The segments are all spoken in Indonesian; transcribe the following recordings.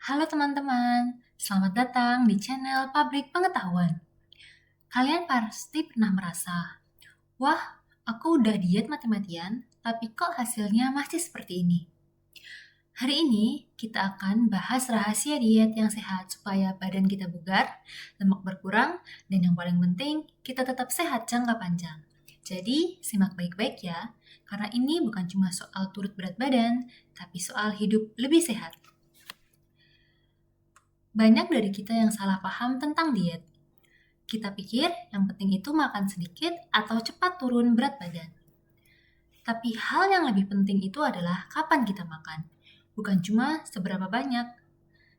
Halo teman-teman, selamat datang di channel Pabrik Pengetahuan. Kalian pasti pernah merasa, wah, aku udah diet mati-matian, tapi kok hasilnya masih seperti ini? Hari ini kita akan bahas rahasia diet yang sehat supaya badan kita bugar, lemak berkurang, dan yang paling penting, kita tetap sehat jangka panjang. Jadi, simak baik-baik ya, karena ini bukan cuma soal turut berat badan, tapi soal hidup lebih sehat. Banyak dari kita yang salah paham tentang diet. Kita pikir yang penting itu makan sedikit atau cepat turun berat badan. Tapi hal yang lebih penting itu adalah kapan kita makan, bukan cuma seberapa banyak.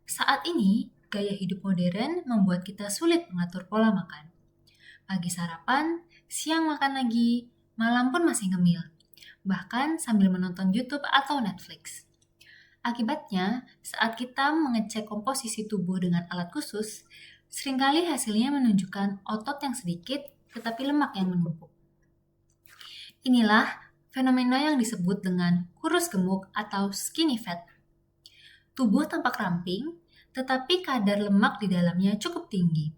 Saat ini, gaya hidup modern membuat kita sulit mengatur pola makan. Pagi sarapan, siang makan lagi, malam pun masih ngemil. Bahkan sambil menonton YouTube atau Netflix. Akibatnya, saat kita mengecek komposisi tubuh dengan alat khusus, seringkali hasilnya menunjukkan otot yang sedikit tetapi lemak yang menumpuk. Inilah fenomena yang disebut dengan kurus gemuk atau skinny fat. Tubuh tampak ramping, tetapi kadar lemak di dalamnya cukup tinggi.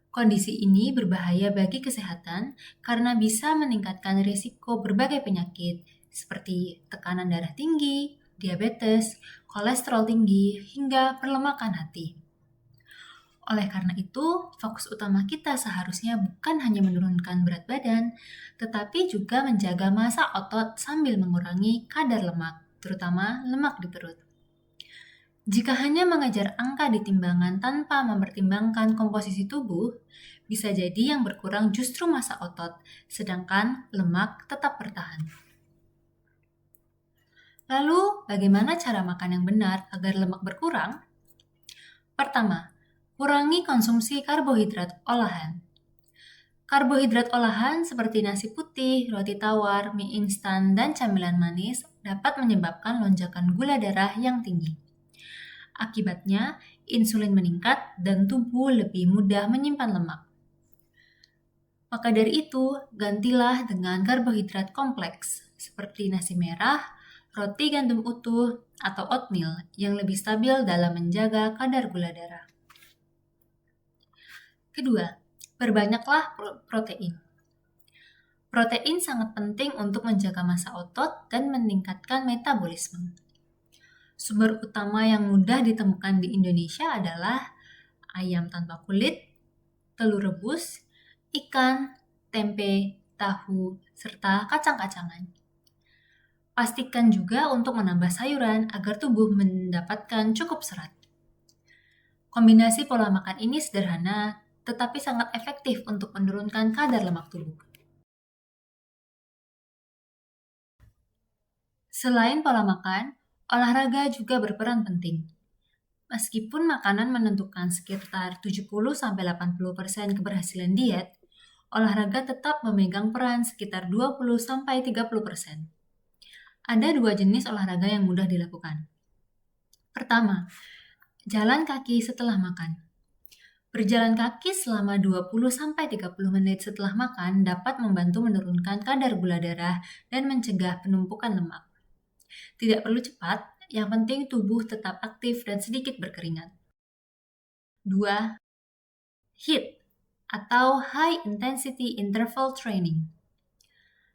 Kondisi ini berbahaya bagi kesehatan karena bisa meningkatkan risiko berbagai penyakit seperti tekanan darah tinggi, diabetes, kolesterol tinggi, hingga perlemakan hati. Oleh karena itu, fokus utama kita seharusnya bukan hanya menurunkan berat badan, tetapi juga menjaga massa otot sambil mengurangi kadar lemak, terutama lemak di perut. Jika hanya mengejar angka di timbangan tanpa mempertimbangkan komposisi tubuh, bisa jadi yang berkurang justru massa otot, sedangkan lemak tetap bertahan. Lalu, bagaimana cara makan yang benar agar lemak berkurang? Pertama, kurangi konsumsi karbohidrat olahan. Karbohidrat olahan seperti nasi putih, roti tawar, mie instan, dan camilan manis dapat menyebabkan lonjakan gula darah yang tinggi. Akibatnya, insulin meningkat dan tubuh lebih mudah menyimpan lemak. Maka dari itu, gantilah dengan karbohidrat kompleks seperti nasi merah, roti gandum utuh, atau oatmeal yang lebih stabil dalam menjaga kadar gula darah. Kedua, perbanyaklah protein. Protein sangat penting untuk menjaga massa otot dan meningkatkan metabolisme. Sumber utama yang mudah ditemukan di Indonesia adalah ayam tanpa kulit, telur rebus, ikan, tempe, tahu, serta kacang-kacangan. Pastikan juga untuk menambah sayuran agar tubuh mendapatkan cukup serat. Kombinasi pola makan ini sederhana, tetapi sangat efektif untuk menurunkan kadar lemak tubuh. Selain pola makan, olahraga juga berperan penting. Meskipun makanan menentukan sekitar 70-80% keberhasilan diet, olahraga tetap memegang peran sekitar 20-30%. Ada dua jenis olahraga yang mudah dilakukan. Pertama, jalan kaki setelah makan. Berjalan kaki selama 20-30 menit setelah makan dapat membantu menurunkan kadar gula darah dan mencegah penumpukan lemak. Tidak perlu cepat, yang penting tubuh tetap aktif dan sedikit berkeringat. 2. HIIT atau High Intensity Interval Training.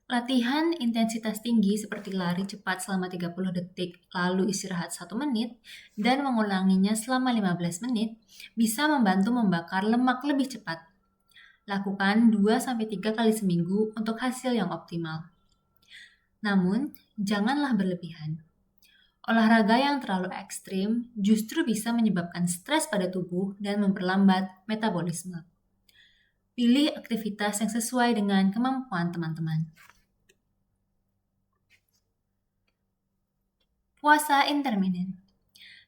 Latihan intensitas tinggi seperti lari cepat selama 30 detik, lalu istirahat 1 menit, dan mengulanginya selama 15 menit, bisa membantu membakar lemak lebih cepat. Lakukan 2-3 kali seminggu untuk hasil yang optimal. Namun, janganlah berlebihan. Olahraga yang terlalu ekstrim justru bisa menyebabkan stres pada tubuh dan memperlambat metabolisme. Pilih aktivitas yang sesuai dengan kemampuan teman-teman. Puasa intermiten.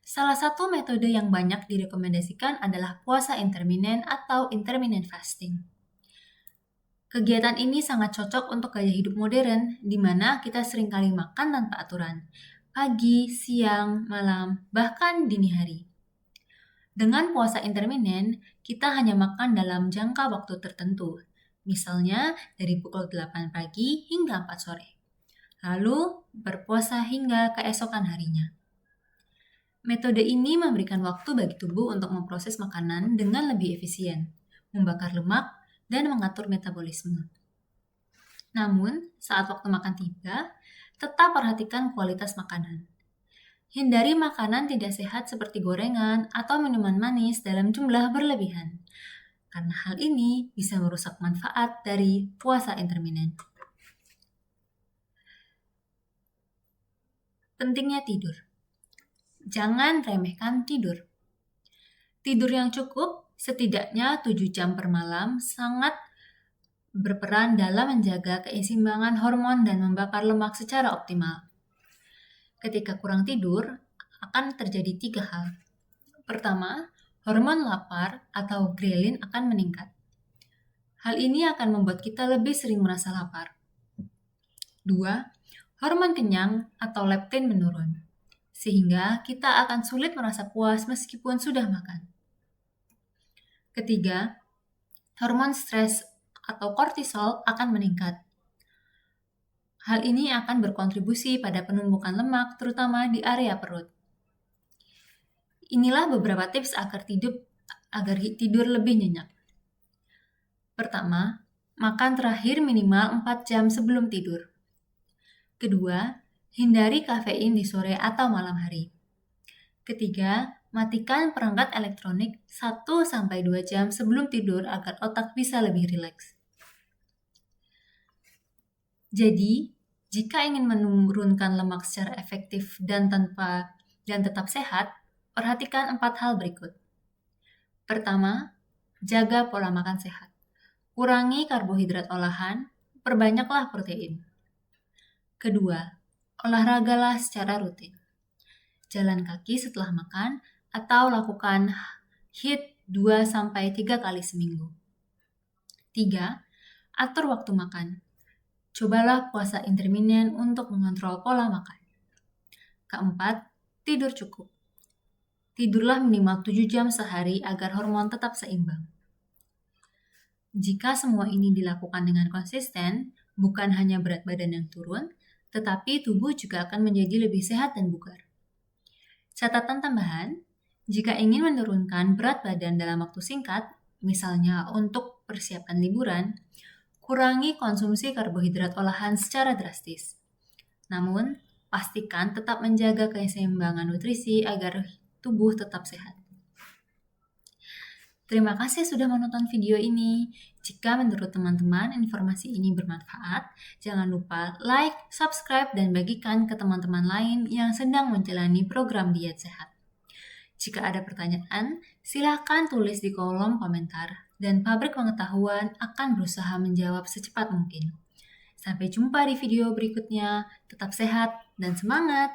Salah satu metode yang banyak direkomendasikan adalah puasa intermiten atau intermittent fasting. Kegiatan ini sangat cocok untuk gaya hidup modern, di mana kita seringkali makan tanpa aturan, pagi, siang, malam, bahkan dini hari. Dengan puasa intermiten, kita hanya makan dalam jangka waktu tertentu, misalnya dari pukul 8 pagi hingga 4 sore. Lalu berpuasa hingga keesokan harinya. Metode ini memberikan waktu bagi tubuh untuk memproses makanan dengan lebih efisien, membakar lemak, dan mengatur metabolisme. Namun, saat waktu makan tiba, tetap perhatikan kualitas makanan. Hindari makanan tidak sehat seperti gorengan atau minuman manis dalam jumlah berlebihan, karena hal ini bisa merusak manfaat dari puasa intermittent. Pentingnya tidur. Jangan remehkan tidur. Tidur yang cukup, setidaknya 7 jam per malam, sangat berperan dalam menjaga keseimbangan hormon dan membakar lemak secara optimal. Ketika kurang tidur, akan terjadi 3 hal. Pertama, hormon lapar atau grelin akan meningkat. Hal ini akan membuat kita lebih sering merasa lapar. 2, hormon kenyang atau leptin menurun, sehingga kita akan sulit merasa puas meskipun sudah makan. Ketiga, hormon stres atau kortisol akan meningkat. Hal ini akan berkontribusi pada penumpukan lemak, terutama di area perut. Inilah beberapa tips agar tidur lebih nyenyak. Pertama, makan terakhir minimal 4 jam sebelum tidur. Kedua, hindari kafein di sore atau malam hari. Ketiga, matikan perangkat elektronik 1-2 jam sebelum tidur agar otak bisa lebih rileks. Jadi, jika ingin menurunkan lemak secara efektif dan tetap sehat, perhatikan 4 hal berikut. Pertama, jaga pola makan sehat. Kurangi karbohidrat olahan, perbanyaklah protein. Kedua, olahragalah secara rutin. Jalan kaki setelah makan atau lakukan HIIT 2-3 kali seminggu. 3. Atur waktu makan. Cobalah puasa intermittent untuk mengontrol pola makan. Keempat, tidur cukup. Tidurlah minimal 7 jam sehari agar hormon tetap seimbang. Jika semua ini dilakukan dengan konsisten, bukan hanya berat badan yang turun, tetapi tubuh juga akan menjadi lebih sehat dan bugar. Catatan tambahan, jika ingin menurunkan berat badan dalam waktu singkat, misalnya untuk persiapan liburan, kurangi konsumsi karbohidrat olahan secara drastis. Namun, pastikan tetap menjaga keseimbangan nutrisi agar tubuh tetap sehat. Terima kasih sudah menonton video ini. Jika menurut teman-teman informasi ini bermanfaat, jangan lupa like, subscribe, dan bagikan ke teman-teman lain yang sedang menjalani program diet sehat. Jika ada pertanyaan, silakan tulis di kolom komentar, dan Pabrik Pengetahuan akan berusaha menjawab secepat mungkin. Sampai jumpa di video berikutnya. Tetap sehat dan semangat!